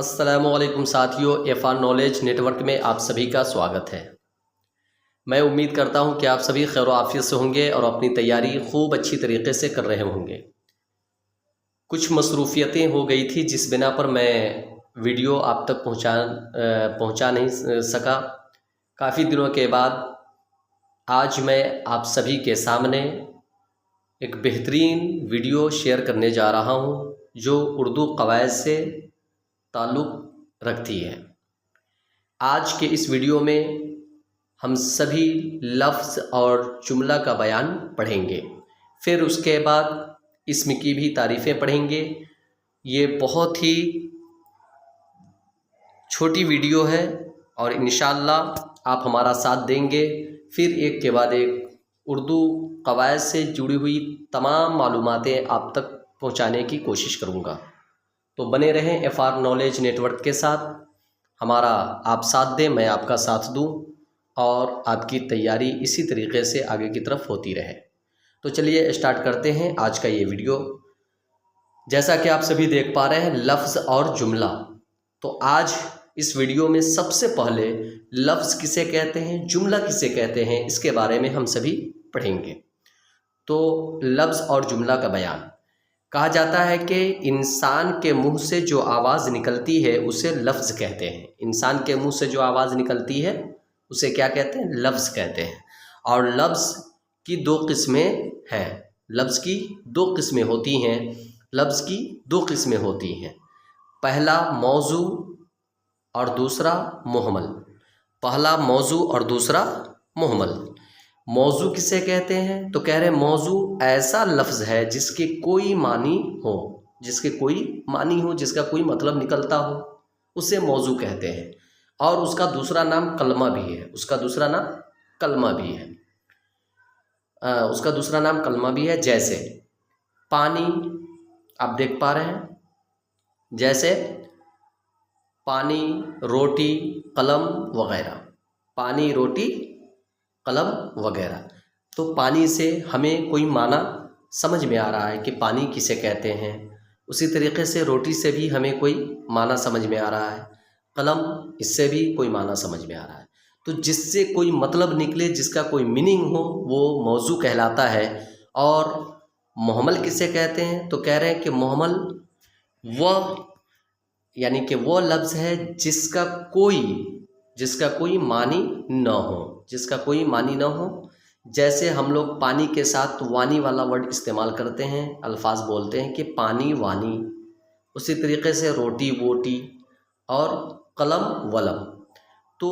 السلام علیکم ساتھیوں، ایفان نالج نیٹ ورک میں آپ سبھی کا سواگت ہے۔ میں امید کرتا ہوں کہ آپ سبھی خیر و عافیت سے ہوں گے اور اپنی تیاری خوب اچھی طریقے سے کر رہے ہوں گے۔ کچھ مصروفیتیں ہو گئی تھی جس بنا پر میں ویڈیو آپ تک پہنچا نہیں سکا۔ کافی دنوں کے بعد آج میں آپ سبھی کے سامنے ایک بہترین ویڈیو شیئر کرنے جا رہا ہوں جو اردو قواعد سے تعلق رکھتی ہے۔ آج کے اس ویڈیو میں ہم سبھی لفظ اور جملہ کا بیان پڑھیں گے، پھر اس کے بعد اسم کی بھی تعریفیں پڑھیں گے۔ یہ بہت ہی چھوٹی ویڈیو ہے اور انشاءاللہ آپ ہمارا ساتھ دیں گے۔ پھر ایک کے بعد ایک اردو قواعد سے جڑی ہوئی تمام معلوماتیں آپ تک پہنچانے کی کوشش کروں گا، تو بنے رہیں ایفان نالج نیٹ ورک کے ساتھ۔ ہمارا آپ ساتھ دیں، میں آپ کا ساتھ دوں اور آپ کی تیاری اسی طریقے سے آگے کی طرف ہوتی رہے۔ تو چلیے اسٹارٹ کرتے ہیں آج کا یہ ویڈیو۔ جیسا کہ آپ سبھی دیکھ پا رہے ہیں لفظ اور جملہ، تو آج اس ویڈیو میں سب سے پہلے لفظ کسے کہتے ہیں، جملہ کسے کہتے ہیں، اس کے بارے میں ہم سبھی پڑھیں گے۔ تو لفظ اور جملہ کا بیان۔ کہا جاتا ہے کہ انسان کے منہ سے جو آواز نکلتی ہے اسے لفظ کہتے ہیں۔ انسان کے منہ سے جو آواز نکلتی ہے اسے کیا کہتے ہیں؟ لفظ کہتے ہیں۔ اور لفظ کی دو قسمیں ہیں، لفظ کی دو قسمیں ہوتی ہیں، لفظ کی دو قسمیں ہوتی ہیں۔ پہلا موضوع اور دوسرا محمل۔ پہلا موضوع اور دوسرا محمل۔ موضوع کسے کہتے ہیں؟ تو کہہ رہے موضوع ایسا لفظ ہے جس کے کوئی معنی ہو، جس کے کوئی معنی ہو، جس کا کوئی مطلب نکلتا ہو، اسے موضوع کہتے ہیں۔ اور اس کا دوسرا نام کلمہ بھی ہے، اس کا دوسرا نام کلمہ بھی ہے، اس کا دوسرا نام کلمہ بھی ہے۔ جیسے پانی، آپ دیکھ پا رہے ہیں، جیسے پانی، روٹی، قلم وغیرہ، پانی، روٹی، قلم وغیرہ۔ تو پانی سے ہمیں کوئی معنی سمجھ میں آ رہا ہے کہ پانی کسے کہتے ہیں۔ اسی طریقے سے روٹی سے بھی ہمیں کوئی معنی سمجھ میں آ رہا ہے، قلم، اس سے بھی کوئی معنی سمجھ میں آ رہا ہے۔ تو جس سے کوئی مطلب نکلے، جس کا کوئی میننگ ہو، وہ موضوع کہلاتا ہے۔ اور محمل کسے کہتے ہیں؟ تو کہہ رہے ہیں کہ محمل وہ یعنی کہ وہ لفظ ہے جس کا کوئی معنی نہ ہو، جس کا کوئی معنی نہ ہو۔ جیسے ہم لوگ پانی کے ساتھ وانی والا ورڈ استعمال کرتے ہیں، الفاظ بولتے ہیں کہ پانی وانی، اسی طریقے سے روٹی ووٹی اور قلم ولم۔ تو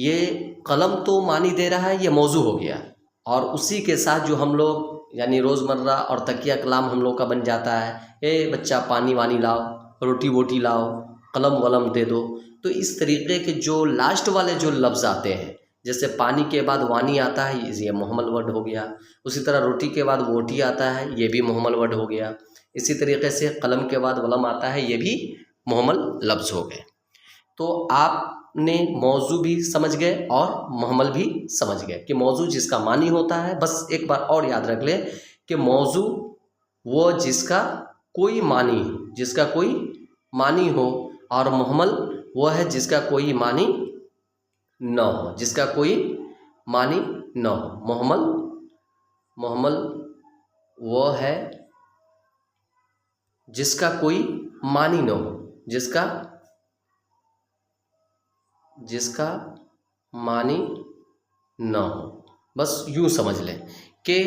یہ قلم تو معنی دے رہا ہے، یہ موضوع ہو گیا، اور اسی کے ساتھ جو ہم لوگ یعنی روزمرہ اور تکیہ کلام ہم لوگ کا بن جاتا ہے، اے بچہ پانی وانی لاؤ، روٹی ووٹی لاؤ، قلم ولم دے دو۔ تو اس طریقے کے جو لاسٹ والے جو لفظ آتے ہیں، جیسے پانی کے بعد وانی آتا ہے، یہ محمل ورڈ ہو گیا۔ اسی طرح روٹی کے بعد ووٹی آتا ہے، یہ بھی محمل ورڈ ہو گیا۔ اسی طریقے سے قلم کے بعد ولم آتا ہے، یہ بھی محمل لفظ ہو گئے۔ تو آپ نے موضوع بھی سمجھ گئے اور محمل بھی سمجھ گئے کہ موضوع جس کا معنی ہوتا ہے۔ بس ایک بار اور یاد رکھ لیں کہ موضوع وہ جس کا کوئی معنی ہو، جس کا کوئی معنی ہو، اور محمل وہ ہے جس کا کوئی معنی نہ ہو، جس کا کوئی معنی نہ ہو۔ محمل وہ ہے جس کا کوئی معنی نہ ہو، جس کا معنی نہ ہو۔ بس یوں سمجھ لیں کہ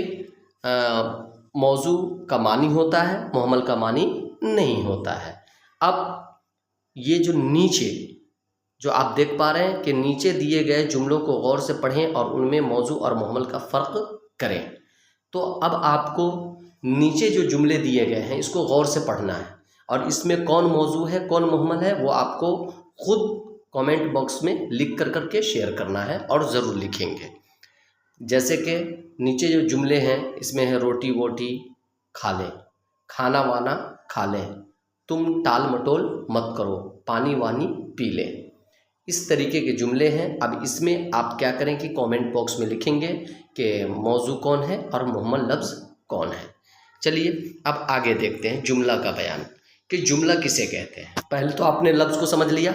موضوع کا معنی ہوتا ہے، محمل کا معنی نہیں ہوتا ہے۔ اب یہ جو نیچے جو آپ دیکھ پا رہے ہیں کہ نیچے دیے گئے جملوں کو غور سے پڑھیں اور ان میں موضوع اور محمل کا فرق کریں۔ تو اب آپ کو نیچے جو جملے دیے گئے ہیں اس کو غور سے پڑھنا ہے، اور اس میں کون موضوع ہے کون محمل ہے وہ آپ کو خود کامنٹ باکس میں لکھ کر کے شیئر کرنا ہے، اور ضرور لکھیں گے۔ جیسے کہ نیچے جو جملے ہیں اس میں ہے روٹی ووٹی کھا لیں، کھانا وانا کھا لیں، تم ٹال مٹول مت کرو، پانی وانی پی لیں۔ اس طریقے کے جملے ہیں۔ اب اس میں آپ کیا کریں کہ کامنٹ باکس میں لکھیں گے کہ موضوع کون ہے اور محمل لفظ کون ہے۔ چلیے اب آگے دیکھتے ہیں جملہ کا بیان کہ جملہ کسے کہتے ہیں۔ پہلے تو آپ نے لفظ کو سمجھ لیا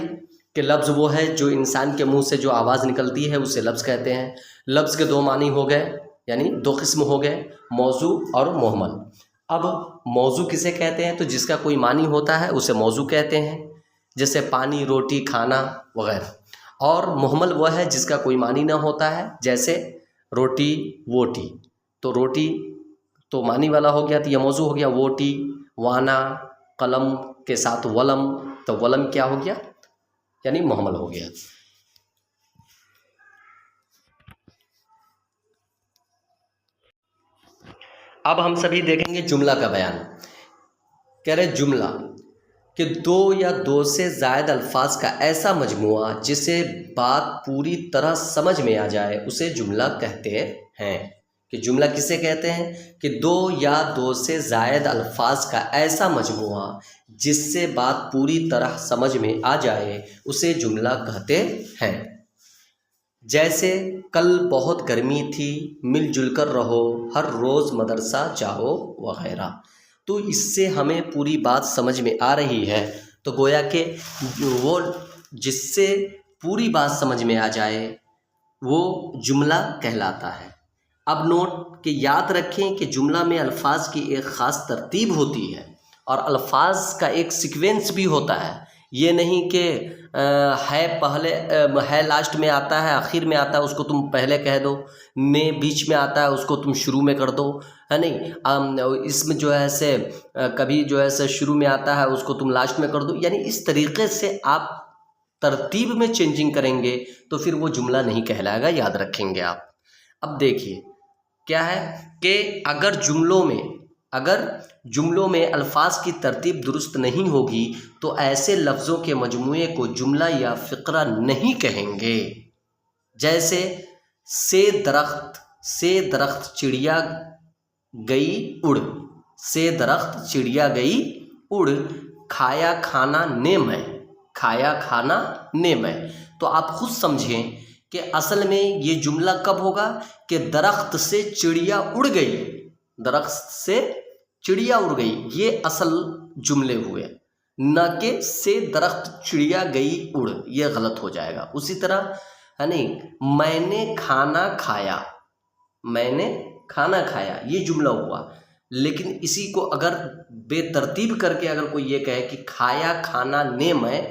کہ لفظ وہ ہے جو انسان کے منہ سے جو آواز نکلتی ہے اسے لفظ کہتے ہیں۔ لفظ کے دو معنی ہو گئے، یعنی دو قسم ہو گئے، موضوع اور محمل۔ اب موضوع کسے کہتے ہیں؟ تو جس کا کوئی معنی ہوتا ہے اسے موضوع کہتے ہیں، جیسے پانی، روٹی، کھانا وغیرہ۔ اور محمل وہ ہے جس کا کوئی معنی نہ ہوتا ہے، جیسے روٹی، ووٹی۔ تو روٹی تو معنی والا ہو گیا تو یہ موضوع ہو گیا۔ ووٹی، وانا، قلم کے ساتھ ولم، تو ولم کیا ہو گیا؟ یعنی محمل ہو گیا۔ اب ہم سبھی دیکھیں گے جملہ کا بیان۔ کہہ رہے جملہ کہ دو یا دو سے زائد الفاظ کا ایسا مجموعہ جسے بات پوری طرح سمجھ میں آ جائے اسے جملہ کہتے ہیں۔ کہ جملہ کسے کہتے ہیں؟ کہ دو یا دو سے زائد الفاظ کا ایسا مجموعہ جس سے بات پوری طرح سمجھ میں آ جائے اسے جملہ کہتے ہیں۔ جیسے کل بہت گرمی تھی، مل جل کر رہو، ہر روز مدرسہ جاؤ وغیرہ۔ تو اس سے ہمیں پوری بات سمجھ میں آ رہی ہے، تو گویا کہ وہ جس سے پوری بات سمجھ میں آ جائے وہ جملہ کہلاتا ہے۔ اب نوٹ کہ یاد رکھیں کہ جملہ میں الفاظ کی ایک خاص ترتیب ہوتی ہے اور الفاظ کا ایک سیکوینس بھی ہوتا ہے۔ یہ نہیں کہ ہے پہلے، ہے لاسٹ میں آتا ہے، آخر میں آتا ہے اس کو تم پہلے کہہ دو، نے بیچ میں آتا ہے اس کو تم شروع میں کر دو، ہے نہیں۔ اس میں جو ہے سے کبھی جو ہے سے شروع میں آتا ہے اس کو تم لاسٹ میں کر دو، یعنی اس طریقے سے آپ ترتیب میں چینجنگ کریں گے تو پھر وہ جملہ نہیں کہلائے گا، یاد رکھیں گے آپ۔ اب دیکھیے کیا ہے کہ اگر جملوں میں الفاظ کی ترتیب درست نہیں ہوگی تو ایسے لفظوں کے مجموعے کو جملہ یا فقرہ نہیں کہیں گے۔ جیسے سے درخت چڑیا گئی اڑ، سے درخت چڑیا گئی اڑ، کھایا کھانا نے میں۔ تو آپ خود سمجھیں کہ اصل میں یہ جملہ کب ہوگا کہ درخت سے چڑیا اڑ گئی، درخت سے چڑیا اڑ گئی، یہ اصل جملے ہوئے، نہ کہ سے درخت چڑیا گئی اڑ، یہ غلط ہو جائے گا۔ اسی طرح ہے نہیں، میں نے کھانا کھایا، یہ جملہ ہوا، لیکن اسی کو اگر بے ترتیب کر کے اگر کوئی یہ کہے کہ کھایا کھانا نے میں،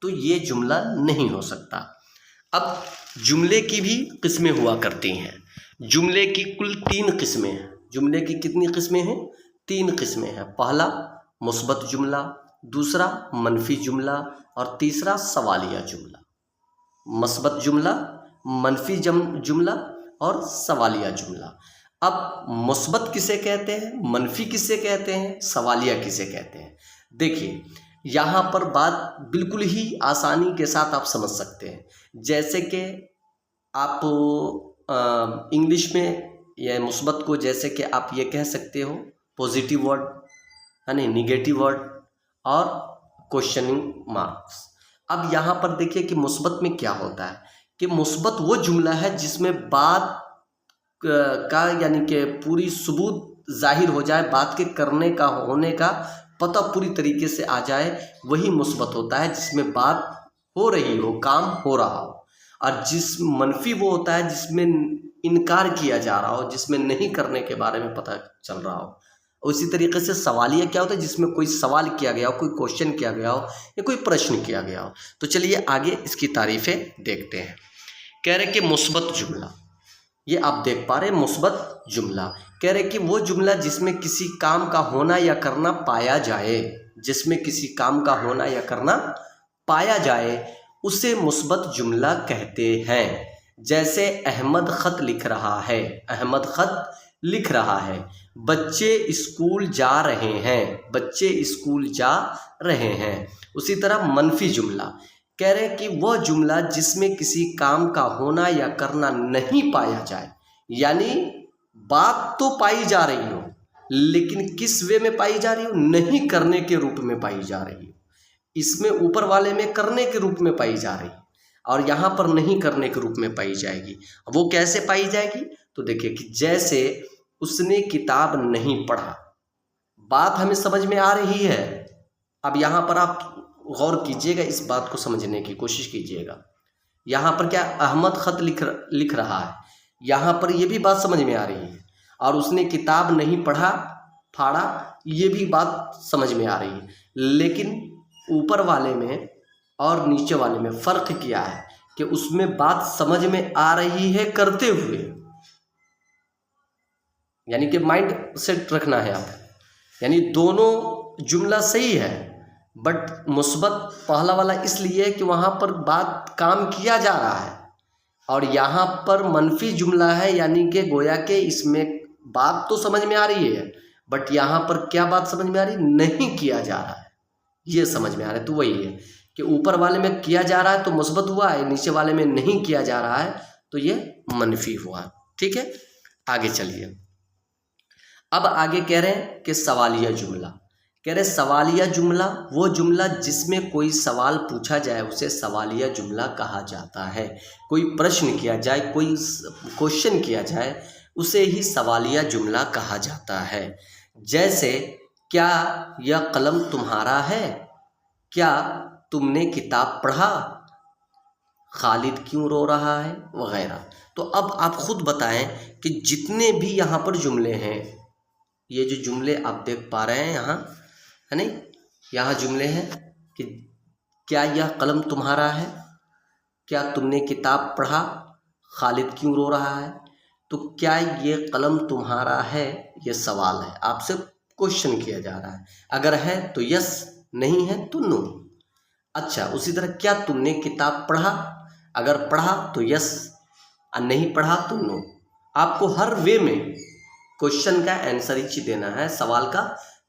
تو یہ جملہ نہیں ہو سکتا۔ اب جملے کی بھی قسمیں ہوا کرتی ہیں۔ جملے کی کل 3 قسمیں ہیں۔ جملے کی کتنی قسمیں ہیں؟ 3 قسمیں ہیں۔ پہلا مثبت جملہ، دوسرا منفی جملہ اور تیسرا سوالیہ جملہ۔ مثبت جملہ، منفی جملہ اور سوالیہ جملہ۔ اب مثبت کسے کہتے ہیں، منفی کسے کہتے ہیں، سوالیہ کسے کہتے ہیں؟ دیکھیے یہاں پر بات بالکل ہی آسانی کے ساتھ آپ سمجھ سکتے ہیں۔ جیسے کہ آپ انگلش میں یہ مثبت کو جیسے کہ آپ یہ کہہ سکتے ہو پوزیٹیو ورڈ، یعنی نگیٹیو ورڈ اور کوشچننگ مارکس۔ اب یہاں پر دیکھیے کہ مثبت میں کیا ہوتا ہے کہ مثبت وہ جملہ ہے جس میں بات کا یعنی کہ پوری ثبوت ظاہر ہو جائے، بات کے کرنے کا ہونے کا پتہ پوری طریقے سے آ جائے، وہی مثبت ہوتا ہے جس میں بات ہو رہی ہو، کام ہو رہا ہو۔ اور منفی وہ ہوتا ہے جس میں انکار کیا جا رہا ہو، جس میں نہیں کرنے کے بارے میں پتہ چل رہا ہو۔ اسی طریقے سے سوالیہ کیا ہوتا ہے؟ جس میں کوئی سوال کیا گیا ہو، کوئی کوشچن کیا گیا ہو یا کوئی پرشن کیا گیا ہو۔ تو چلیے آگے اس کی تعریفیں دیکھتے ہیں۔ کہہ رہے کہ مثبت جملہ، یہ آپ دیکھ پا رہے مثبت جملہ، کہہ رہے کہ وہ جملہ جس میں کسی کام کا ہونا یا کرنا پایا جائے، جس میں کسی کام کا ہونا یا کرنا پایا جائے اسے مثبت جملہ کہتے ہیں۔ جیسے احمد خط لکھ رہا ہے، احمد خط لکھ رہا ہے، بچے اسکول جا رہے ہیں، بچے اسکول جا رہے ہیں۔ اسی طرح منفی جملہ، کہہ رہے کہ وہ جملہ جس میں کسی کام کا ہونا یا کرنا نہیں پایا جائے، یعنی بات تو پائی جا رہی ہو لیکن کس وے میں پائی جا رہی ہو؟ نہیں کرنے کے روپ میں پائی جا رہی ہو۔ اس میں اوپر والے میں کرنے کے روپ میں پائی جا رہی ہے اور یہاں پر نہیں کرنے کے روپ میں پائی جائے گی۔ وہ کیسے پائی جائے گی؟ تو دیکھیں کہ جیسے اس نے کتاب نہیں پڑھا، بات ہمیں سمجھ میں آ رہی ہے اب یہاں پر آپ غور کیجئے گا، اس بات کو سمجھنے کی کوشش کیجئے گا. یہاں پر کیا احمد خط لکھ رہا ہے، یہاں پر یہ بھی بات سمجھ میں آ رہی ہے، اور اس نے کتاب نہیں پھاڑا، یہ بھی بات سمجھ میں آ رہی ہے. لیکن اوپر والے میں اور نیچے والے میں فرق کیا ہے کہ اس میں بات سمجھ میں آ رہی ہے کرتے ہوئے، یعنی کہ مائنڈ سیٹ رکھنا ہے آپ. یعنی دونوں جملہ صحیح ہے، بٹ مثبت پہلا والا اس لیے کہ وہاں پر بات کام کیا جا رہا ہے، اور یہاں پر منفی جملہ ہے، یعنی کہ گویا کہ اس میں بات تو سمجھ میں آ رہی ہے، بٹ یہاں پر کیا بات سمجھ میں آ رہی ہے، نہیں کیا جا رہا ہے، یہ سمجھ میں آ رہا ہے. تو وہی ہے کہ اوپر والے میں کیا جا رہا ہے تو مثبت ہوا ہے، نیچے والے میں نہیں کیا جا رہا ہے تو یہ منفی ہوا. ٹھیک ہے، آگے چلیے. اب آگے کہہ رہے ہیں کہ سوالیہ جملہ. کہہ رہے سوالیہ جملہ وہ جملہ جس میں کوئی سوال پوچھا جائے اسے سوالیہ جملہ کہا جاتا ہے. کوئی پرشن کیا جائے، کوئی کوشچن کیا جائے، اسے ہی سوالیہ جملہ کہا جاتا ہے. جیسے کیا یہ قلم تمہارا ہے، کیا تم نے کتاب پڑھا، خالد کیوں رو رہا ہے، وغیرہ. تو اب آپ خود بتائیں کہ جتنے بھی یہاں پر جملے ہیں، یہ جو جملے آپ دیکھ پا رہے ہیں یہاں ہے نہیں، یہاں جملے ہیں کہ کیا یہ قلم تمہارا ہے، کیا تم نے کتاب پڑھا، خالد کیوں رو رہا ہے. تو کیا یہ قلم تمہارا ہے، یہ سوال ہے، آپ سے کوشچن کیا جا رہا ہے. اگر ہے تو یس، نہیں ہے تو نو. اچھا، اسی طرح کیا تم نے کتاب پڑھا، اگر پڑھا تو یس، اور نہیں پڑھا تو نو. آپ کو ہر وے میں کوشچن کا آنسر ہی دینا ہے، سوال کا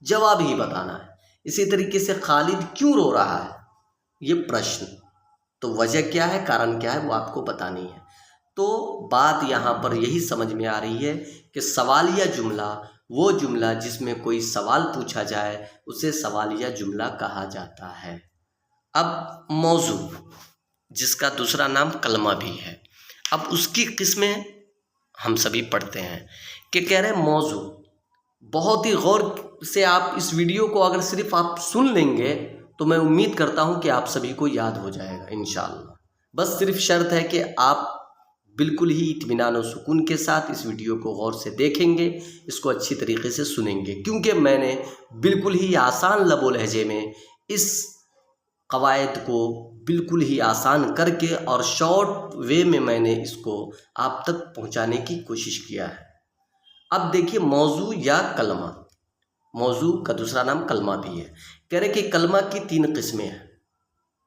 جواب ہی بتانا ہے. اسی طریقے سے خالد کیوں رو رہا ہے، یہ پرشن، تو وجہ کیا ہے، کارن کیا ہے، وہ آپ کو بتانی ہے. تو بات یہاں پر یہی سمجھ میں آ رہی ہے کہ سوالیہ جملہ وہ جملہ جس میں کوئی سوال پوچھا جائے اسے سوالیہ جملہ کہا جاتا ہے. اب موضوع، جس کا دوسرا نام کلمہ بھی ہے، اب اس کی قسمیں ہم سبھی پڑھتے ہیں. کہ کہہ رہے موضوع، بہت ہی غور سے آپ اس ویڈیو کو اگر صرف آپ سن لیں گے تو میں امید کرتا ہوں کہ آپ سبھی کو یاد ہو جائے گا انشاءاللہ. بس صرف شرط ہے کہ آپ بالکل ہی اطمینان و سکون کے ساتھ اس ویڈیو کو غور سے دیکھیں گے، اس کو اچھی طریقے سے سنیں گے، کیونکہ میں نے بالکل ہی آسان لب و لہجے میں اس قواعد کو بالکل ہی آسان کر کے اور شارٹ وے میں نے اس کو آپ تک پہنچانے کی کوشش کیا ہے. اب دیکھیے موضوع یا کلمہ، موضوع کا دوسرا نام کلمہ بھی ہے. کہہ رہے کہ کلمہ کی 3 قسمیں ہیں.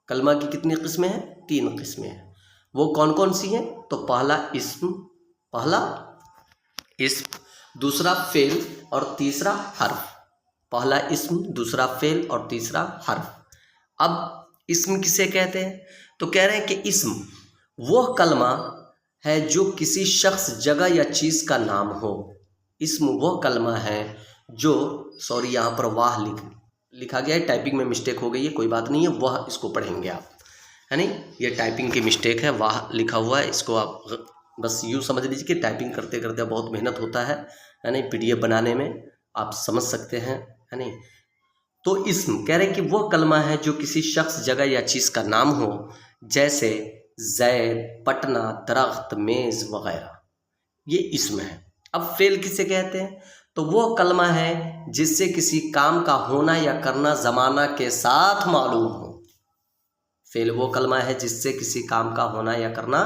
کلمہ کی کتنی قسمیں ہیں، 3 قسمیں ہیں. وہ کون کون سی ہیں؟ تو پہلا اسم، دوسرا فعل اور تیسرا حرف. پہلا اسم، دوسرا فعل اور تیسرا حرف. اب اسم کسے کہتے ہیں؟ تو کہہ رہے ہیں کہ اسم وہ کلمہ ہے جو کسی شخص، جگہ یا چیز کا نام ہو. اسم وہ کلمہ ہے جو، سوری یہاں پر واہ لکھا گیا ہے، ٹائپنگ میں مسٹیک ہو گئی ہے، کوئی بات نہیں ہے، وہ اس کو پڑھیں گے آپ، ہے نہیں، یہ ٹائپنگ کی مسٹیک ہے، واہ لکھا ہوا ہے، اس کو آپ بس یوں سمجھ لیجیے کہ ٹائپنگ کرتے کرتے بہت محنت ہوتا ہے نہیں، پی ڈی ایف بنانے میں آپ سمجھ سکتے ہیں، ہے نہیں. تو اسم کہہ رہے ہیں کہ وہ کلمہ ہے جو کسی شخص، جگہ یا چیز کا نام ہو، جیسے زید، پٹنہ، درخت، میز وغیرہ، یہ اسم ہے. اب فعل کسے کہتے ہیں؟ تو وہ کلمہ ہے جس سے کسی کام کا ہونا یا کرنا زمانہ کے ساتھ معلوم ہو. فعل وہ کلمہ ہے جس سے کسی کام کا ہونا یا کرنا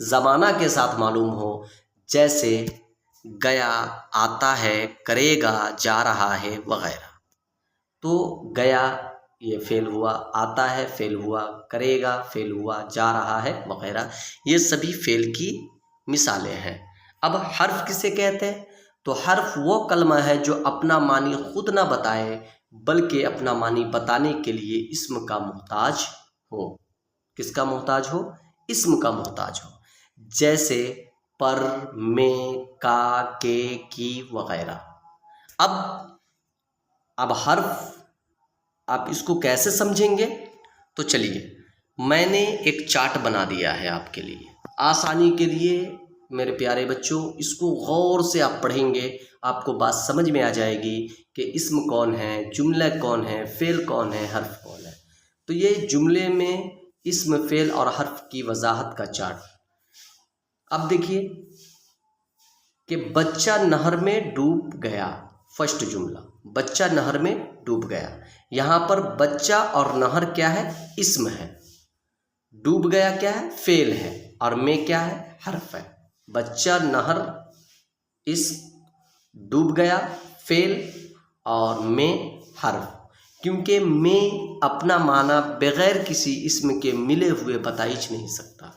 زمانہ کے ساتھ معلوم ہو، جیسے گیا، آتا ہے، کرے گا، جا رہا ہے وغیرہ. تو گیا یہ فعل ہوا، آتا ہے فعل ہوا، کرے گا فعل ہوا، جا رہا ہے وغیرہ، یہ سبھی فعل کی مثالیں ہیں. اب حرف کسے کہتے ہیں؟ تو حرف وہ کلمہ ہے جو اپنا معنی خود نہ بتائے بلکہ اپنا معنی بتانے کے لیے اسم کا محتاج ہو. کس کا محتاج ہو؟ اسم کا محتاج ہو. جیسے پر، میں، کا، کے، کی وغیرہ. اب حرف آپ اس کو کیسے سمجھیں گے؟ تو چلیے میں نے ایک چارٹ بنا دیا ہے آپ کے لیے آسانی کے لیے. میرے پیارے بچوں، اس کو غور سے آپ پڑھیں گے آپ کو بات سمجھ میں آ جائے گی کہ اسم کون ہے، جملہ کون ہے، فعل کون ہے، حرف کون ہے۔ تو یہ جملے میں اسم، فعل اور حرف کی وضاحت کا چارٹ۔ اب دیکھیے کہ بچہ نہر میں ڈوب گیا، فرسٹ جملہ، بچہ نہر میں ڈوب گیا۔ یہاں پر بچہ اور نہر کیا ہے؟ اسم ہے۔ ڈوب گیا کیا ہے؟ فعل ہے، اور میں کیا ہے؟ حرف ہے۔ بچہ نہر اسم، ڈوب گیا فعل، اور میں حرف، کیونکہ میں اپنا معنی بغیر کسی اسم کے ملے ہوئے بتا ہی نہیں سکتا۔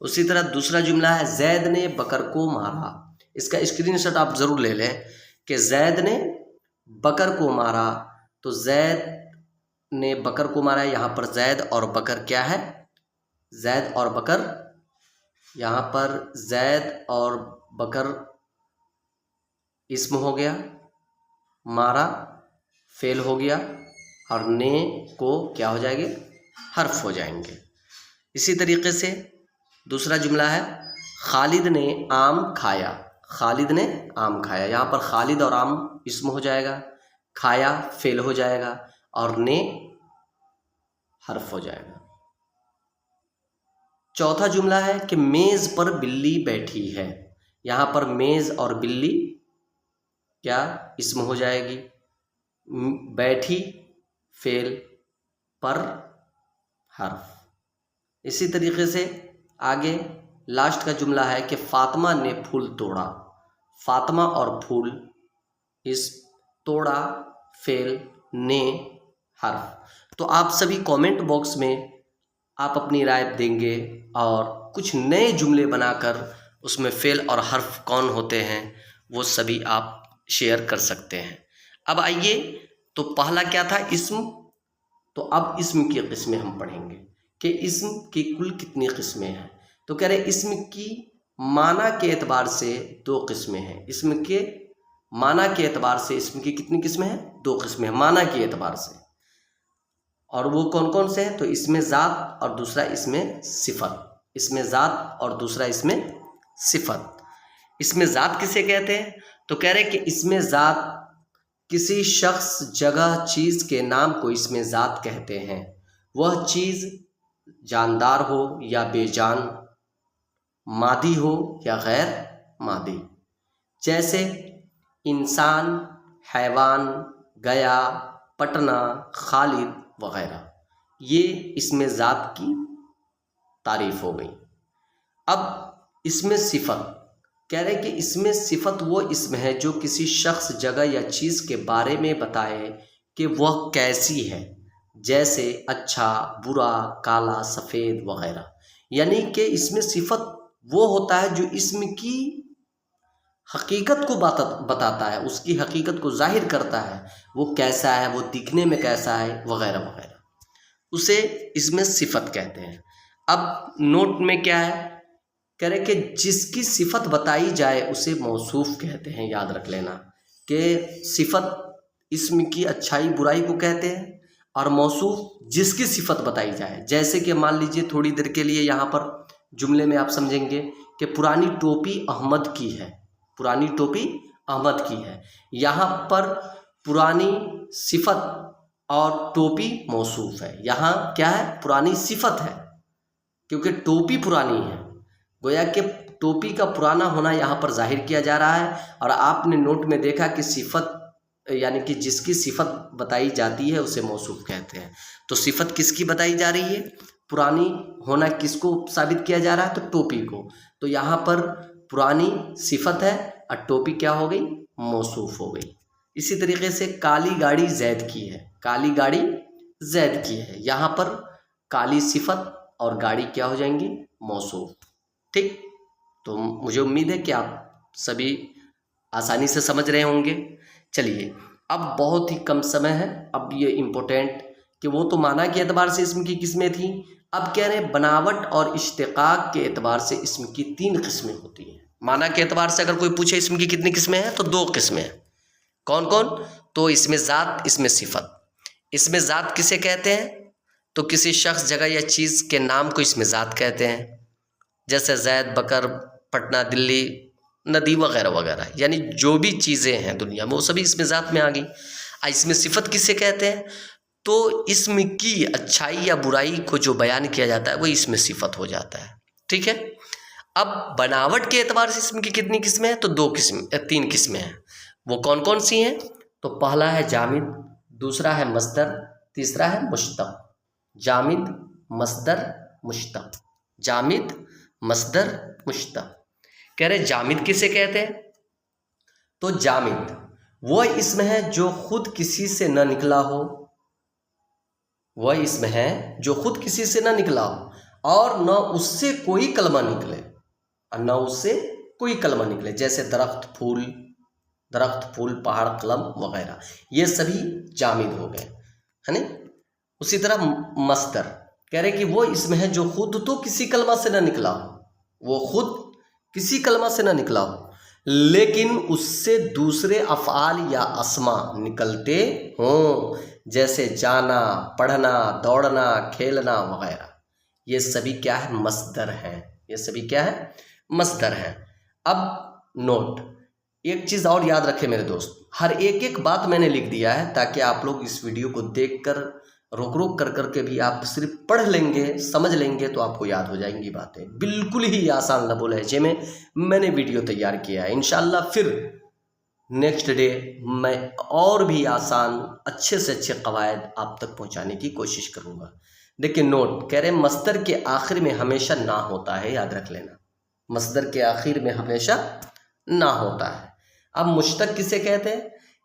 اسی طرح دوسرا جملہ ہے زید نے بکر کو مارا۔ اس کا اسکرین شاٹ آپ ضرور لے لیں کہ زید نے بکر کو مارا، تو زید نے بکر کو مارا، یہاں پر زید اور بکر کیا ہے؟ زید اور بکر، یہاں پر زید اور بکر اسم ہو گیا، مارا فعل ہو گیا، اور نے کو کیا ہو جائے گے؟ حرف ہو جائیں گے۔ اسی طریقے سے دوسرا جملہ ہے خالد نے آم کھایا۔ خالد نے آم کھایا، یہاں پر خالد اور آم اسم ہو جائے گا، کھایا فعل ہو جائے گا، اور نے حرف ہو جائے گا۔ چوتھا جملہ ہے کہ میز پر بلی بیٹھی ہے۔ یہاں پر میز اور بلی کیا اسم ہو جائے گی، بیٹھی فعل، پر حرف۔ اسی طریقے سے آگے لاسٹ کا جملہ ہے کہ فاطمہ نے پھول توڑا۔ فاطمہ اور پھول اسم، توڑا فعل، نے حرف۔ تو آپ سبھی کامنٹ باکس میں آپ اپنی رائے دیں گے، اور کچھ نئے جملے بنا کر اس میں فعل اور حرف کون ہوتے ہیں وہ سبھی آپ شیئر کر سکتے ہیں۔ اب آئیے، تو پہلا کیا تھا؟ اسم۔ تو اب اسم کی قسمیں ہم پڑھیں گے کہ اسم کی کل کتنی قسمیں ہیں۔ تو کہہ رہے اسم کی معنی کے اعتبار سے 2 قسمیں ہیں۔ اسم کے معنی کے اعتبار سے اسم کی کتنی قسمیں ہیں؟ 2 قسمیں ہیں معنی کے اعتبار سے، اور وہ کون کون سے ہیں؟ تو اسم ذات اور دوسرا اسم صفت۔ اسم ذات اور دوسرا اسم صفت۔ اسم ذات کسے کہتے ہیں؟ تو کہہ رہے کہ اسم ذات کسی شخص، جگہ، چیز کے نام کو اسم ذات کہتے ہیں۔ وہ چیز جاندار ہو یا بے جان، مادی ہو یا غیر مادی، جیسے انسان، حیوان، گیا، پٹنہ، خالد وغیرہ۔ یہ اسم ذات کی تعریف ہو گئی۔ اب اسم صفت، کہہ رہے کہ اسم صفت وہ اسم ہے جو کسی شخص، جگہ یا چیز کے بارے میں بتائے کہ وہ کیسی ہے، جیسے اچھا، برا، کالا، سفید وغیرہ۔ یعنی کہ اسم صفت وہ ہوتا ہے جو اسم کی حقیقت کو بتاتا ہے، اس کی حقیقت کو ظاہر کرتا ہے، وہ کیسا ہے، وہ دکھنے میں کیسا ہے وغیرہ وغیرہ، اسے اسم صفت کہتے ہیں۔ اب نوٹ میں کیا ہے؟ کہہ رہے کہ جس کی صفت بتائی جائے اسے موصوف کہتے ہیں۔ یاد رکھ لینا کہ صفت اسم کی اچھائی برائی کو کہتے ہیں، اور موصوف جس کی صفت بتائی جائے۔ جیسے کہ مان لیجئے تھوڑی دیر کے لیے یہاں پر جملے میں آپ سمجھیں گے کہ پرانی ٹوپی احمد کی ہے۔ پرانی ٹوپی احمد کی ہے، یہاں پر پرانی صفت اور ٹوپی موصوف ہے۔ یہاں کیا ہے؟ پرانی صفت ہے، کیونکہ ٹوپی پرانی ہے، گویا کہ ٹوپی کا پرانا ہونا یہاں پر ظاہر کیا جا رہا ہے۔ اور آپ نے نوٹ میں دیکھا کہ صفت یعنی کہ جس کی صفت بتائی جاتی ہے اسے موصوف کہتے ہیں۔ تو صفت کس کی بتائی جا رہی ہے؟ پرانی ہونا کس کو ثابت کیا جا رہا ہے؟ تو ٹوپی کو۔ تو یہاں پر پرانی صفت ہے اور ٹوپی کیا ہو گئی؟ موصوف ہو گئی۔ اسی طریقے سے کالی گاڑی زید کی ہے۔ کالی گاڑی زید کی ہے، یہاں پر کالی صفت اور گاڑی کیا ہو جائیں گی؟ موصوف۔ ٹھیک، تو مجھے امید ہے کہ آپ سبھی آسانی سے سمجھ رہے ہوں گے۔ چلیے، اب بہت ہی کم سمے ہے، اب یہ امپورٹنٹ کہ وہ تو معنی کے اعتبار سے اسم کی قسمیں تھیں، اب کہہ رہے ہیں بناوٹ اور اشتقاق کے اعتبار سے اسم کی 3 قسمیں ہوتی ہیں۔ معنی کے اعتبار سے اگر کوئی پوچھے اسم کی کتنی قسمیں ہیں تو 2 قسمیں ہیں۔ کون کون؟ تو اسم ذات، اسم صفت۔ اسم ذات کسے کہتے ہیں؟ تو کسی شخص، جگہ یا چیز کے نام کو اسم ذات کہتے ہیں، جیسے زید، بکر، پٹنہ، دلی ندی وغیرہ وغیرہ، یعنی جو بھی چیزیں ہیں دنیا میں وہ سبھی اسم ذات میں آ گئی۔ اسم صفت کسے کہتے ہیں؟ تو اسم کی اچھائی یا برائی کو جو بیان کیا جاتا ہے وہ اسم صفت ہو جاتا ہے، ٹھیک ہے۔ اب بناوٹ کے اعتبار سے اسم کی کتنی قسمیں ہیں؟ تو 3 قسمیں ہیں۔ وہ کون کون سی ہیں؟ تو پہلا ہے جامد، دوسرا ہے مصدر، تیسرا ہے مشتق۔ جامد، مصدر، مشتق، جامد، مصدر، مشتق۔ کہہ رہے جامد کسے کہتے ہیں؟ تو جامد وہ اسم ہے جو خود کسی سے نہ نکلا ہو، وہ اسم ہے جو خود کسی سے نہ نکلا ہو اور نہ اس سے کوئی کلمہ نکلے، اور نہ اس سے کوئی کلمہ نکلے، جیسے درخت، پھول، پہاڑ، قلم وغیرہ، یہ سبھی جامد ہو گئے، ہے نا۔ اسی طرح مصدر کہہ رہے کہ وہ اسم ہے جو خود تو کسی کلمہ سے نہ نکلا ہو، وہ خود کسی کلمہ سے نہ نکلا ہو لیکن اس سے دوسرے افعال یا اسما نکلتے ہوں، جیسے جانا، پڑھنا، دوڑنا، کھیلنا وغیرہ، یہ سبھی کیا ہے؟ مصدر ہیں، یہ سبھی کیا ہے؟ مصدر ہیں۔ اب نوٹ، ایک چیز اور یاد رکھے میرے دوست، ہر ایک بات میں نے لکھ دیا ہے تاکہ آپ لوگ اس ویڈیو کو دیکھ کر روک کر کے بھی آپ صرف پڑھ لیں گے، سمجھ لیں گے تو آپ کو یاد ہو جائیں گی باتیں۔ بالکل ہی آسان لب و لہجے میں نے ویڈیو تیار کیا ہے، انشاءاللہ پھر نیکسٹ ڈے میں اور بھی آسان اچھے سے اچھے قواعد آپ تک پہنچانے کی کوشش کروں گا۔ لیکن نوٹ کہہ رہے مصدر کے آخر میں ہمیشہ نہ ہوتا ہے، یاد رکھ لینا، مصدر کے آخر میں ہمیشہ نہ ہوتا ہے۔ اب مشتق کسے کہتے ہیں؟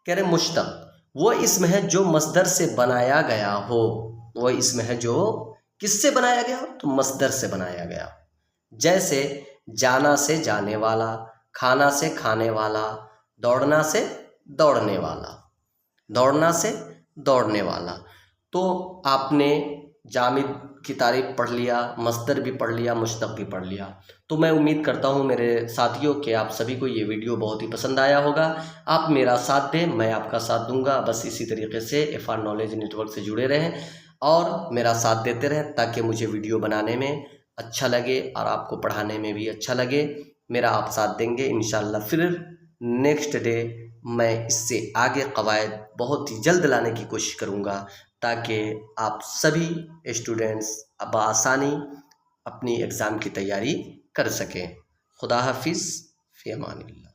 کہہ رہے مشتق وہ اسم ہے جو مصدر سے بنایا گیا ہو، وہ اسم ہے جو کس سے بنایا گیا ہو؟ تو مصدر سے بنایا گیا ہو، جیسے جانا سے جانے والا، کھانا سے کھانے والا، دوڑنا سے دوڑنے والا، دوڑنا سے دوڑنے والا۔ تو آپ نے جامد کی تعریف پڑھ لیا، مصدر بھی پڑھ لیا، مشتق بھی پڑھ لیا۔ تو میں امید کرتا ہوں میرے ساتھیوں کہ آپ سبھی کو یہ ویڈیو بہت ہی پسند آیا ہوگا۔ آپ میرا ساتھ دیں، میں آپ کا ساتھ دوں گا، بس اسی طریقے سے FR نالج نیٹ ورک سے جڑے رہیں اور میرا ساتھ دیتے رہیں تاکہ مجھے ویڈیو بنانے میں اچھا لگے اور آپ کو پڑھانے میں بھی اچھا لگے۔ میرا آپ ساتھ دیں گے انشاءاللہ، پھر نیکسٹ ڈے میں اس سے آگے قواعد بہت ہی جلد لانے کی کوشش کروں گا تاکہ آپ سبھی اسٹوڈنٹس بآسانی اپنی ایگزام کی تیاری کر سکیں۔ خدا حافظ، فی امان اللہ۔